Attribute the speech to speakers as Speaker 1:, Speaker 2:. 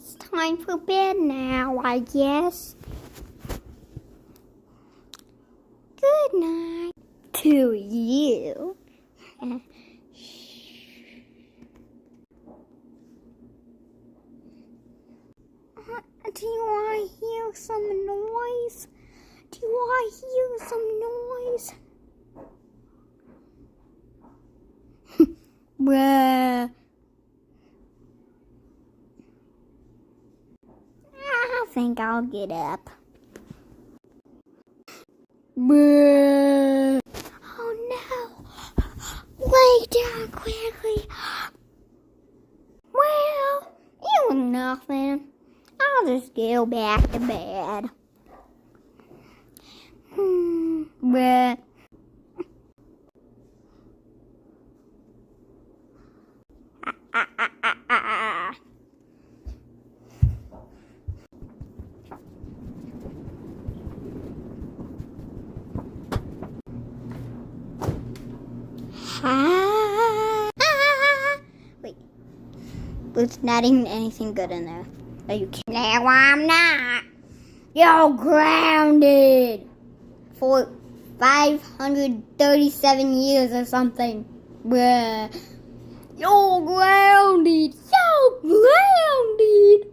Speaker 1: It's time for bed now, I guess. Good night to you. Do you want to hear some noise? Do you want to hear some noise? Bruh. I think I'll get up. Bruh. Oh no. Lay down quickly. Well, it was nothing. I'll just go back to bed. Bruh. Wait, there's not even anything good in there. Are you kidding? No, I'm not. You're grounded for 537 years or something. Bruh. You're grounded. You're grounded.